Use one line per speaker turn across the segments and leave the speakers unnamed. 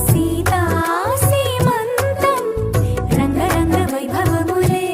సీతా సీమంతం రంగరంగ వైభవములే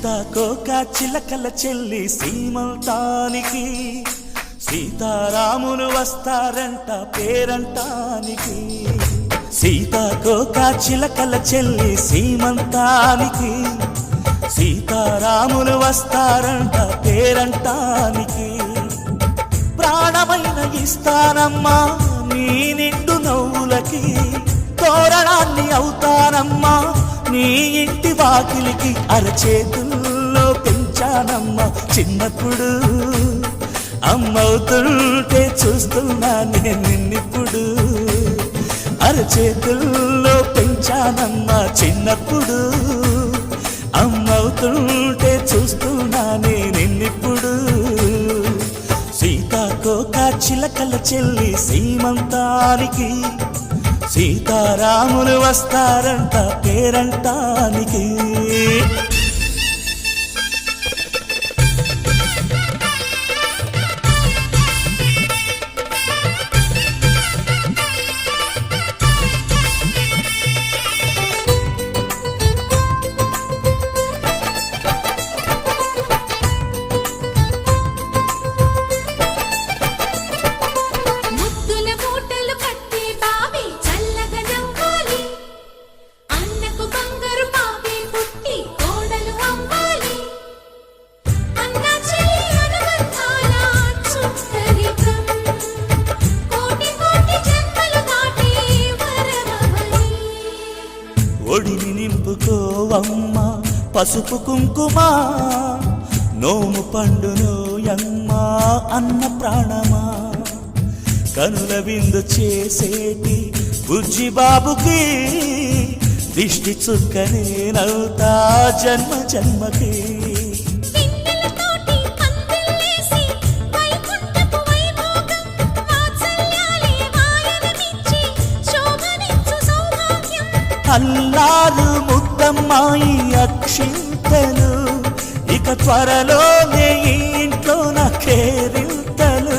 సీతాకోక చిలకల చెల్లి సీమంతానికి సీతారాములు వస్తారంట పేరంటానికి. సీతాకోక చిలకల చెల్లి సీమంతానికి సీతారాములు వస్తారంట పేరంటానికి. ప్రాణమైన ఇస్తానమ్మా నీ నిండు నవ్వులకి, తోరణాన్ని అవుతానమ్మా నీ ఇంటి వాకిలికి. అరచేతుల్లో పెంచానమ్మా చిన్నప్పుడు, అమ్మవుతుంటే చూస్తున్నా నేను నిన్నిప్పుడు. అరచేతుల్లో పెంచానమ్మా చిన్నప్పుడు, అమ్మవుతుంటే చూస్తున్నా నేను నిన్నిప్పుడు. సీతాకోక చిలకల చెల్లి సీమంతానికి సీతారాములు వస్తారంట పేరంటానికి. ఒడిని నింపుకోవమ్మ పసుపు కుంకుమ, నోము పండునోయమ్మా అన్న ప్రాణమా. కనుల విందు చేసేటి బుజ్జి బాబుకి దిష్టి చుక్కనేనవుతా జన్మ జన్మకి. అల్లారు ముద్దమ్మాయి అక్షింతలు, ఇక త్వరలోనే ఇంట్లో నా కేరింతలు.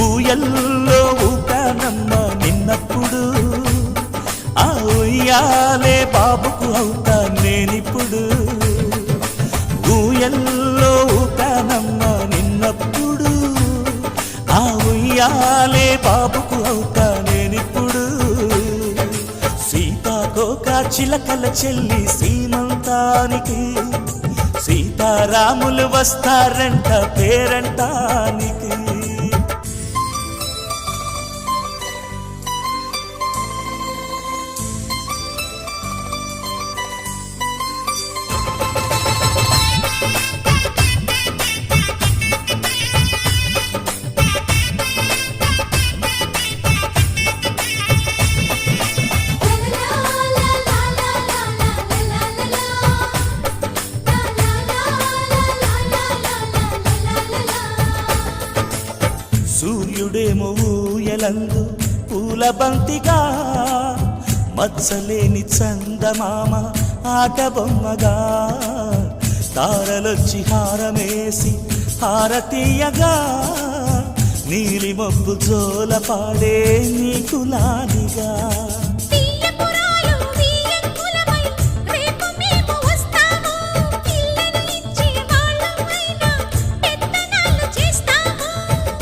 ఊయల్లో ఊపానమ్మ నిన్నప్పుడు, ఆ ఉయ్యాలే బాబుకు అవుతా నేనిప్పుడు. ఊయల్లో ఊపానమ్మ నిన్నప్పుడు, ఆ ఉయ్యాలే బాబుకు అవుతా నేనిప్పుడు. సీతాకోక చిలకల చెల్లి సీమంతానికి సీతారాములు వస్తారంట పేరంటానికి. సూర్యుడేమో ఊయలందు పూల బంతిగా, మచ్చలేని చందమామ ఆట బొమ్మగా. తారలొచ్చి హారమేసి హారతీయగా, నీలి మబ్బు జోల పాడే నీకులానిగా.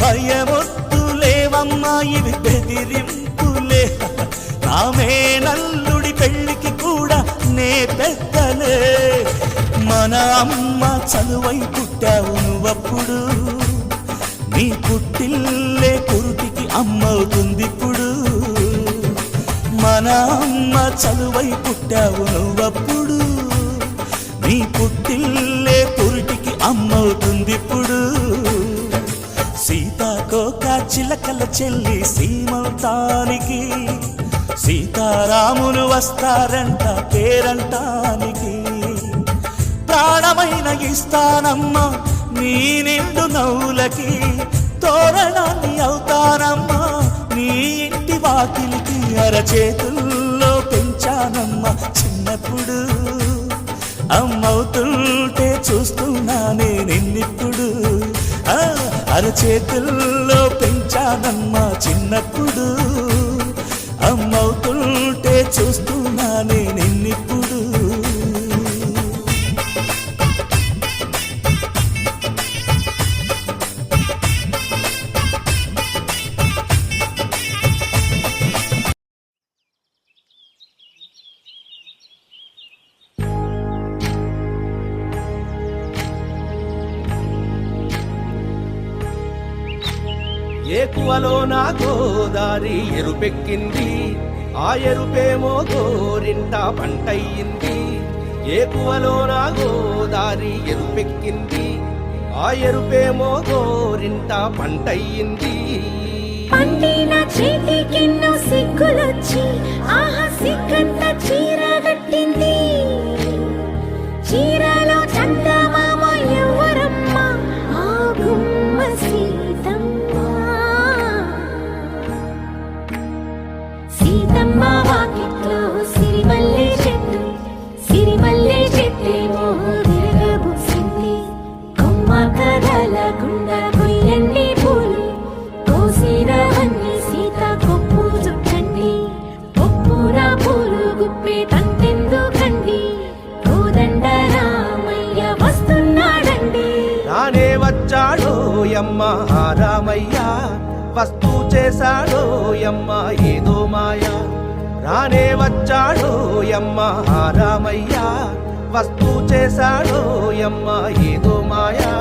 భయమొద్దులేవమ్మా ఇవి బెదిరింపులే, నామే నల్లుడి పెళ్ళికి కూడా నే పెద్దలే. మన అమ్మ చలువై పుట్టావు నువ్వప్పుడు, నీ పుట్టిల్లే పురుటికి అమ్మవుతుందిప్పుడు. మన అమ్మ చలువై పుట్టావు నువ్వప్పుడు, నీ పుట్టిల్లే పురుటికి అమ్మవుతుందిప్పుడు. సీతాకోక చిలకల చెల్లి సీమంతానికి సీతారాములు వస్తారంట పేరంటానికి. ప్రాణమైన ఇస్తానమ్మా నీ నిండు నవ్వులకి, తోరణాన్ని అవుతానమ్మా నీ ఇంటి వాకిలికి. అరచేతుల్లో పెంచానమ్మా చిన్నప్పుడు, అమ్మవుతుంటే చూస్తున్నా నేనిప్పుడు. అరచేతుల్లో పెంచానమ్మా చిన్నప్పుడు, అమ్మవుతుంటే చూస్తున్నా నేనిప్పుడు.
ఏకువలో నా గోదారి ఎరుపెక్కింది, ఆ ఎరుపేమో గోరింట పంటయ్యింది. ఏకువలో నా గోదారి ఎరుపెక్కింది, ఆ ఎరుపేమో గోరింట పంటయ్యింది.
పండిన చేతికెన్నో సిగ్గులొచ్చి ఆహా సిగ్గంత చీర కట్టింది. చీరలో చందమామ ఎవరమ్మ, ఆ గుమ్మ సీతమ్మ. సీతమ్మ వాకిట్లో సిరిమల్లె చెట్టు, సిరిమల్లె చెట్టేమో విరగబూసింది. కొమ్మ కదలకుండా కొయ్యండి పూలు, కోసినవన్నీ సీత కొప్పు చుట్టండి. కొప్పున పూలు గుప్పే తంతెందుకండి, కోదండ రామయ్య వస్తున్నాడండి.
రానే వచ్చాడో యమ్మ ఆ రామయ్య, వస్తూ చేశాడో యమ్మ ఏదో మాయ. రానే వచ్చాడో యమ్మ ఆ రామయ్య, వస్తూ చేశాడో యమ్మ ఏదో మాయా.